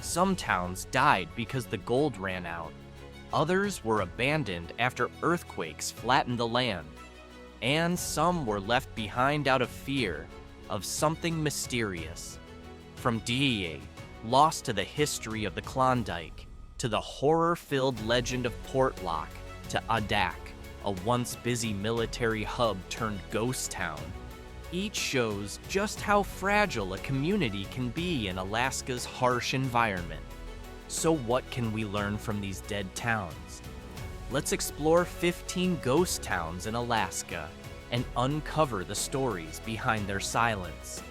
Some towns died because the gold ran out. Others were abandoned after earthquakes flattened the land. And some were left behind out of fear of something mysterious. From Dyea, lost to the history of the Klondike, to the horror-filled legend of Portlock, to Adak, a once busy military hub turned ghost town. Each shows just how fragile a community can be in Alaska's harsh environment. So what can we learn from these dead towns? Let's explore 15 ghost towns in Alaska and uncover the stories behind their silence.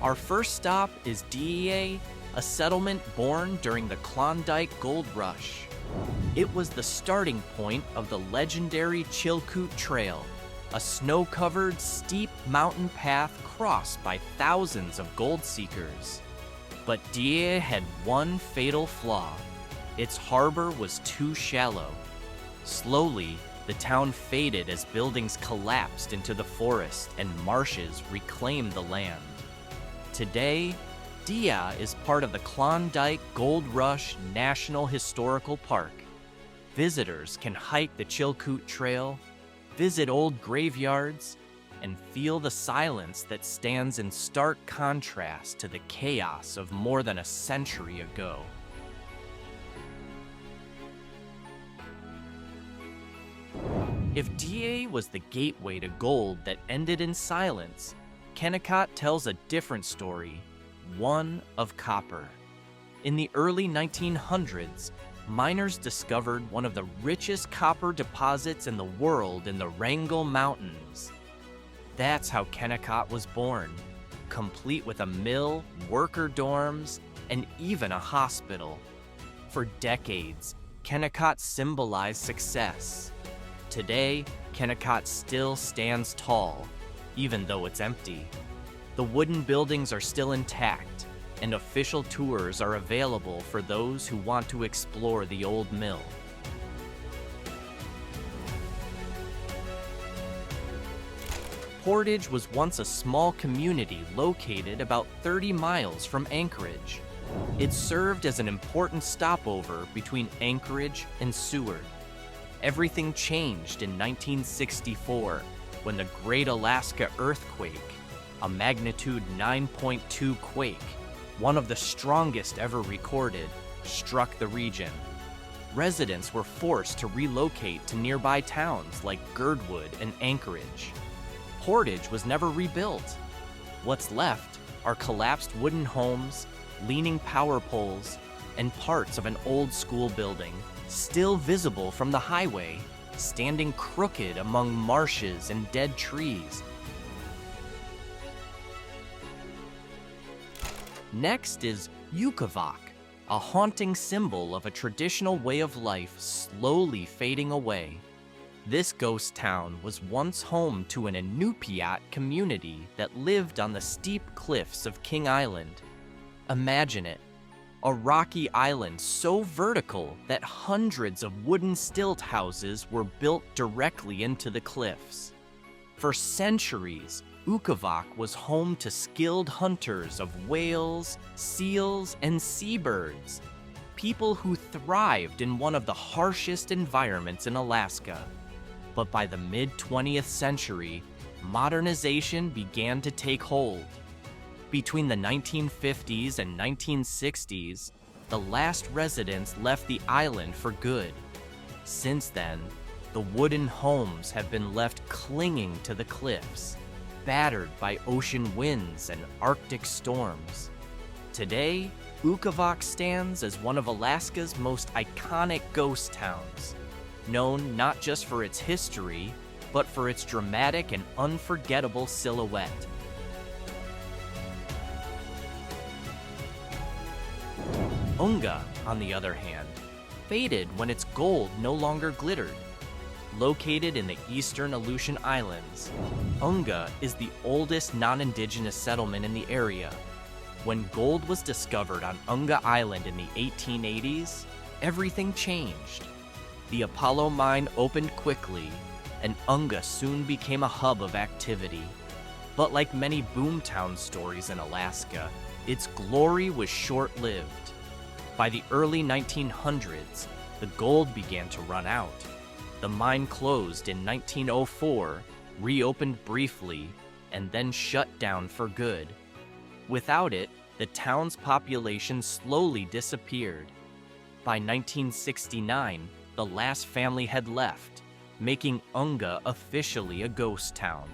Our first stop is Dyea, a settlement born during the Klondike Gold Rush. It was the starting point of the legendary Chilkoot Trail, a snow-covered, steep mountain path crossed by thousands of gold seekers. But Dyea had one fatal flaw. Its harbor was too shallow. Slowly, the town faded as buildings collapsed into the forest and marshes reclaimed the land. Today, Dyea is part of the Klondike Gold Rush National Historical Park. Visitors can hike the Chilkoot Trail, visit old graveyards, and feel the silence that stands in stark contrast to the chaos of more than a century ago. If Dyea was the gateway to gold that ended in silence, Kennecott tells a different story, one of copper. In the early 1900s, miners discovered one of the richest copper deposits in the world in the Wrangell Mountains. That's how Kennecott was born, complete with a mill, worker dorms, and even a hospital. For decades, Kennecott symbolized success. Today, Kennecott still stands tall, even though it's empty. The wooden buildings are still intact, and official tours are available for those who want to explore the old mill. Portage was once a small community located about 30 miles from Anchorage. It served as an important stopover between Anchorage and Seward. Everything changed in 1964 when the Great Alaska Earthquake, a magnitude 9.2 quake, one of the strongest ever recorded, struck the region. Residents were forced to relocate to nearby towns like Girdwood and Anchorage. Portage was never rebuilt. What's left are collapsed wooden homes, leaning power poles, and parts of an old school building, still visible from the highway, standing crooked among marshes and dead trees. Next is Ukivok, a haunting symbol of a traditional way of life slowly fading away. This ghost town was once home to an Inupiat community that lived on the steep cliffs of King Island. Imagine it, a rocky island so vertical that hundreds of wooden stilt houses were built directly into the cliffs. For centuries, Ukivok was home to skilled hunters of whales, seals, and seabirds, people who thrived in one of the harshest environments in Alaska. But by the mid-20th century, modernization began to take hold. Between the 1950s and 1960s, the last residents left the island for good. Since then, the wooden homes have been left clinging to the cliffs, battered by ocean winds and Arctic storms. Today, Ukivok stands as one of Alaska's most iconic ghost towns, known not just for its history, but for its dramatic and unforgettable silhouette. Unga, on the other hand, faded when its gold no longer glittered. Located in the eastern Aleutian Islands, Unga is the oldest non-indigenous settlement in the area. When gold was discovered on Unga Island in the 1880s, everything changed. The Apollo mine opened quickly, and Unga soon became a hub of activity. But like many Boomtown stories in Alaska, its glory was short-lived. By the early 1900s, the gold began to run out. The mine closed in 1904, reopened briefly, and then shut down for good. Without it, the town's population slowly disappeared. By 1969, the last family had left, making Unga officially a ghost town.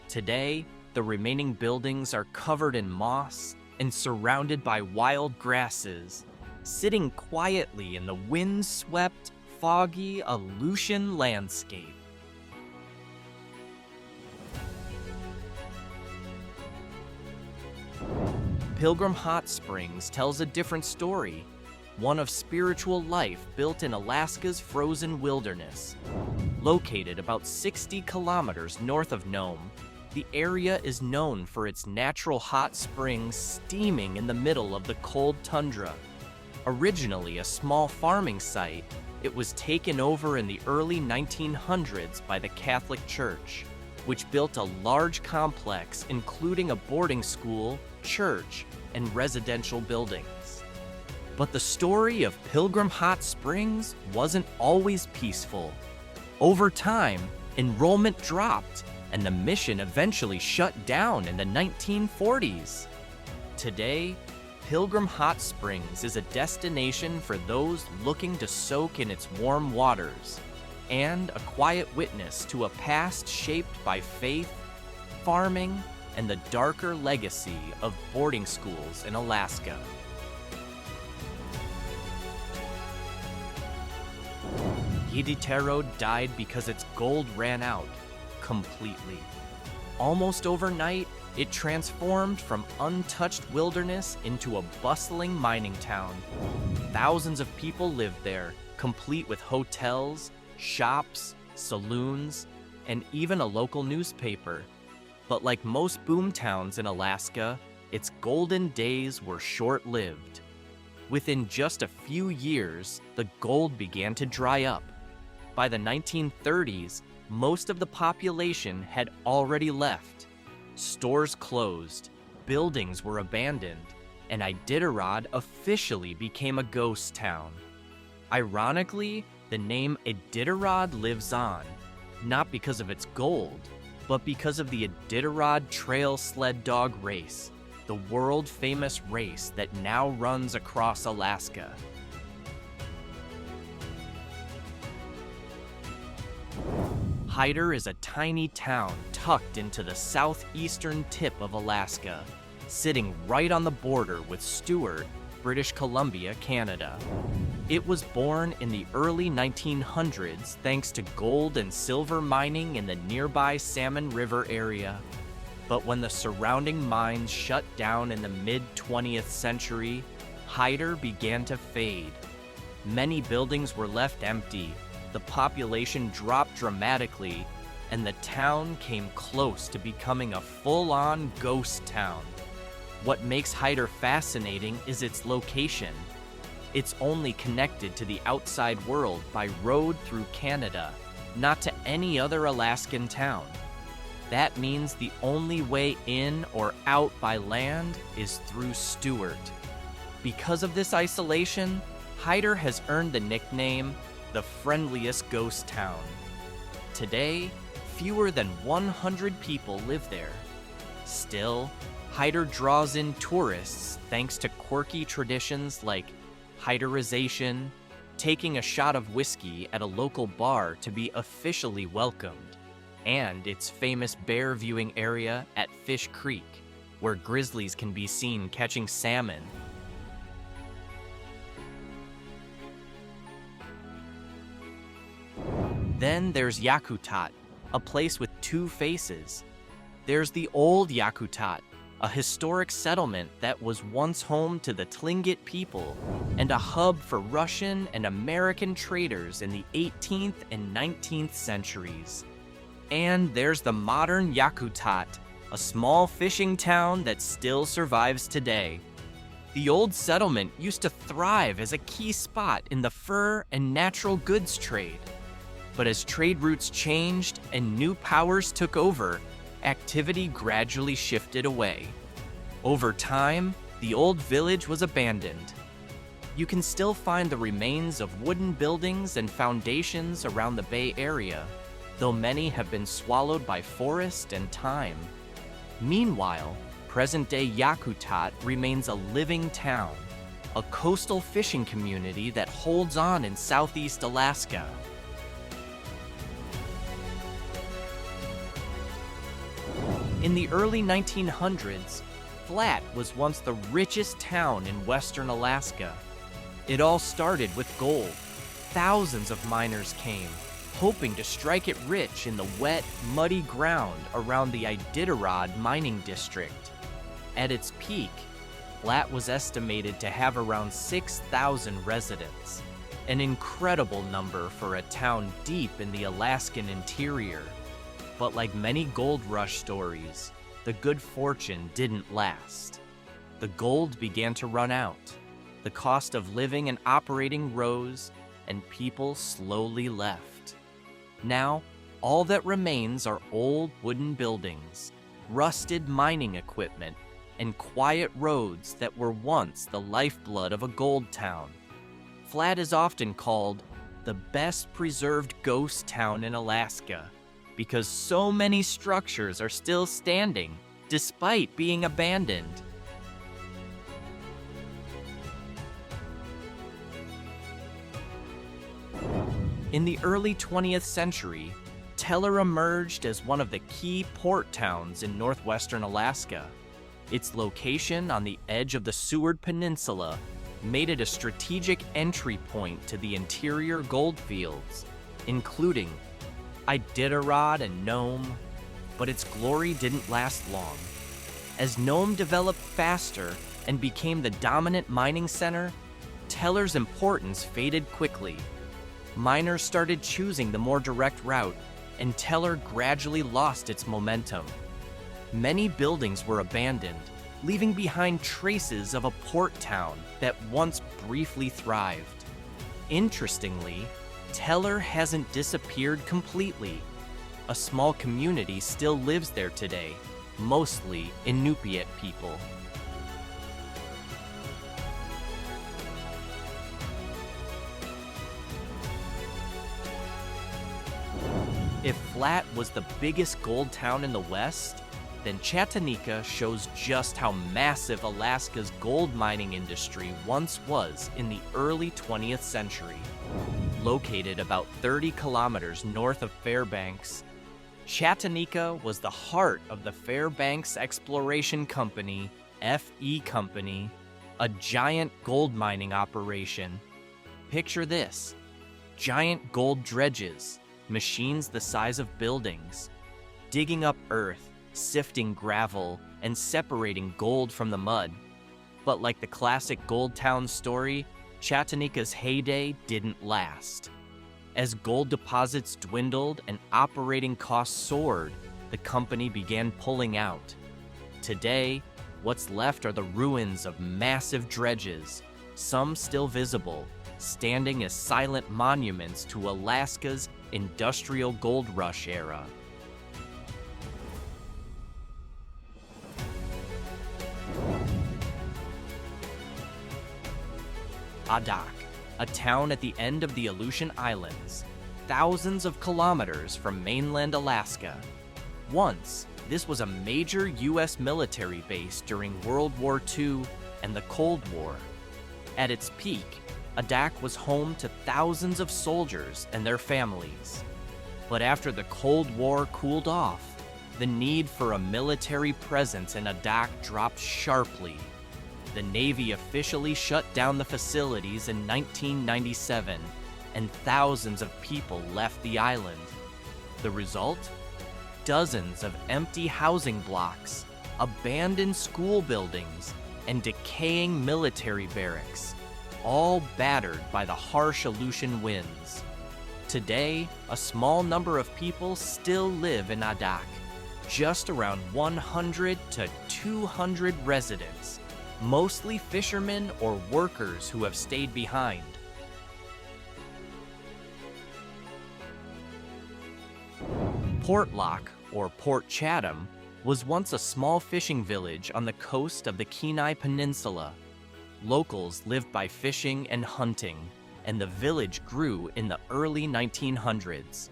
Today, the remaining buildings are covered in moss and surrounded by wild grasses, sitting quietly in the windswept, foggy Aleutian landscape. Pilgrim Hot Springs tells a different story, one of spiritual life built in Alaska's frozen wilderness. Located about 60 kilometers north of Nome, the area is known for its natural hot springs steaming in the middle of the cold tundra. Originally a small farming site, it was taken over in the early 1900s by the Catholic Church, which built a large complex including a boarding school, church, and residential buildings. But the story of Pilgrim Hot Springs wasn't always peaceful. Over time, enrollment dropped, and the mission eventually shut down in the 1940s. Today, Pilgrim Hot Springs is a destination for those looking to soak in its warm waters, and a quiet witness to a past shaped by faith, farming, and the darker legacy of boarding schools in Alaska. Iditarod died because its gold ran out completely. Almost overnight, it transformed from untouched wilderness into a bustling mining town. Thousands of people lived there, complete with hotels, shops, saloons, and even a local newspaper. But like most boomtowns in Alaska, its golden days were short-lived. Within just a few years, the gold began to dry up. By the 1930s, most of the population had already left. Stores closed, buildings were abandoned, and Iditarod officially became a ghost town. Ironically, the name Iditarod lives on, not because of its gold, but because of the Iditarod Trail sled dog race, the world-famous race that now runs across Alaska. Hyder is a tiny town tucked into the southeastern tip of Alaska, sitting right on the border with Stewart, British Columbia, Canada. It was born in the early 1900s thanks to gold and silver mining in the nearby Salmon River area. But when the surrounding mines shut down in the mid-20th century, Hyder began to fade. Many buildings were left empty, the population dropped dramatically, and the town came close to becoming a full-on ghost town. What makes Hyder fascinating is its location. It's only connected to the outside world by road through Canada, not to any other Alaskan town. That means the only way in or out by land is through Stewart. Because of this isolation, Hyder has earned the nickname the friendliest ghost town. Today, fewer than 100 people live there. Still, Hyder draws in tourists thanks to quirky traditions like Hyderization, taking a shot of whiskey at a local bar to be officially welcomed, and its famous bear viewing area at Fish Creek, where grizzlies can be seen catching salmon. Then there's Yakutat, a place with two faces. There's the old Yakutat, a historic settlement that was once home to the Tlingit people and a hub for Russian and American traders in the 18th and 19th centuries. And there's the modern Yakutat, a small fishing town that still survives today. The old settlement used to thrive as a key spot in the fur and natural goods trade. But as trade routes changed and new powers took over, activity gradually shifted away. Over time, the old village was abandoned. You can still find the remains of wooden buildings and foundations around the Bay Area, though many have been swallowed by forest and time. Meanwhile, present-day Yakutat remains a living town, a coastal fishing community that holds on in southeast Alaska. In the early 1900s, Flat was once the richest town in western Alaska. It all started with gold. Thousands of miners came, hoping to strike it rich in the wet, muddy ground around the Iditarod mining district. At its peak, Flat was estimated to have around 6,000 residents, an incredible number for a town deep in the Alaskan interior. But like many gold rush stories, the good fortune didn't last. The gold began to run out, the cost of living and operating rose, and people slowly left. Now, all that remains are old wooden buildings, rusted mining equipment, and quiet roads that were once the lifeblood of a gold town. Flat is often called the best preserved ghost town in Alaska because so many structures are still standing despite being abandoned. In the early 20th century, Teller emerged as one of the key port towns in northwestern Alaska. Its location on the edge of the Seward Peninsula made it a strategic entry point to the interior goldfields, including Iditarod and Nome, but its glory didn't last long. As Nome developed faster and became the dominant mining center, Teller's importance faded quickly. Miners started choosing the more direct route, and Teller gradually lost its momentum. Many buildings were abandoned, leaving behind traces of a port town that once briefly thrived. Interestingly, Teller hasn't disappeared completely. A small community still lives there today, mostly Inupiat people. If Flat was the biggest gold town in the West, then Chatanika shows just how massive Alaska's gold mining industry once was in the early 20th century. Located about 30 kilometers north of Fairbanks, Chatanika was the heart of the Fairbanks Exploration Company, FE Company, a giant gold mining operation. Picture this: giant gold dredges, machines the size of buildings, digging up earth, sifting gravel, and separating gold from the mud. But like the classic gold town story, Chatanika's heyday didn't last. As gold deposits dwindled and operating costs soared, the company began pulling out. Today, what's left are the ruins of massive dredges, some still visible, standing as silent monuments to Alaska's industrial gold rush era. Adak, a town at the end of the Aleutian Islands, thousands of kilometers from mainland Alaska. Once, this was a major U.S. military base during World War II and the Cold War. At its peak, Adak was home to thousands of soldiers and their families. But after the Cold War cooled off, the need for a military presence in Adak dropped sharply. The Navy officially shut down the facilities in 1997, and thousands of people left the island. The result? Dozens of empty housing blocks, abandoned school buildings, and decaying military barracks, all battered by the harsh Aleutian winds. Today, a small number of people still live in Adak, just around 100 to 200 residents, mostly fishermen or workers who have stayed behind. Portlock, or Port Chatham, was once a small fishing village on the coast of the Kenai Peninsula. Locals lived by fishing and hunting, and the village grew in the early 1900s.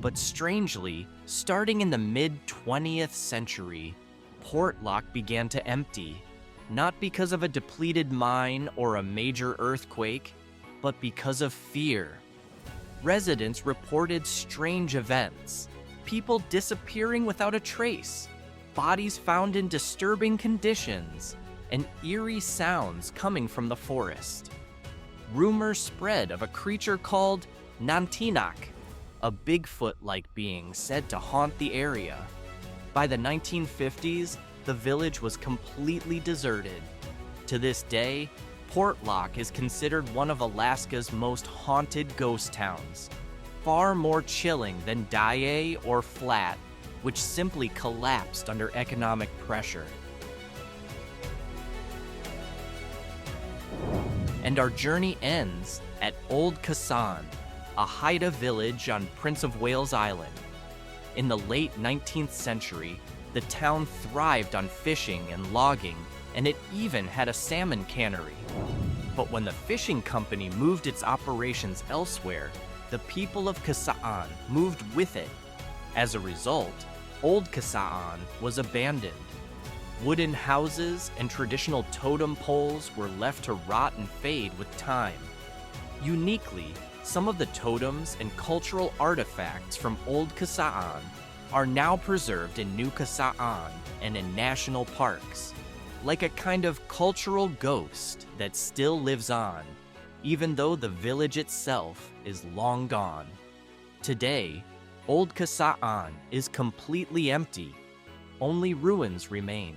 But strangely, starting in the mid-20th century, Portlock began to empty, not because of a depleted mine or a major earthquake, but because of fear. Residents reported strange events, people disappearing without a trace, bodies found in disturbing conditions, and eerie sounds coming from the forest. Rumors spread of a creature called Nantinak, a Bigfoot-like being said to haunt the area. By the 1950s, the village was completely deserted. To this day, Portlock is considered one of Alaska's most haunted ghost towns, far more chilling than Dyea or Flat, which simply collapsed under economic pressure. And our journey ends at Old Kasaan, a Haida village on Prince of Wales Island. In the late 19th century, the town thrived on fishing and logging, and it even had a salmon cannery. But when the fishing company moved its operations elsewhere, the people of Kasaan moved with it. As a result, Old Kasaan was abandoned. Wooden houses and traditional totem poles were left to rot and fade with time. Uniquely, some of the totems and cultural artifacts from Old Kasaan are now preserved in New Kasaan and in national parks, like a kind of cultural ghost that still lives on, even though the village itself is long gone. Today, Old Kasaan is completely empty. Only ruins remain.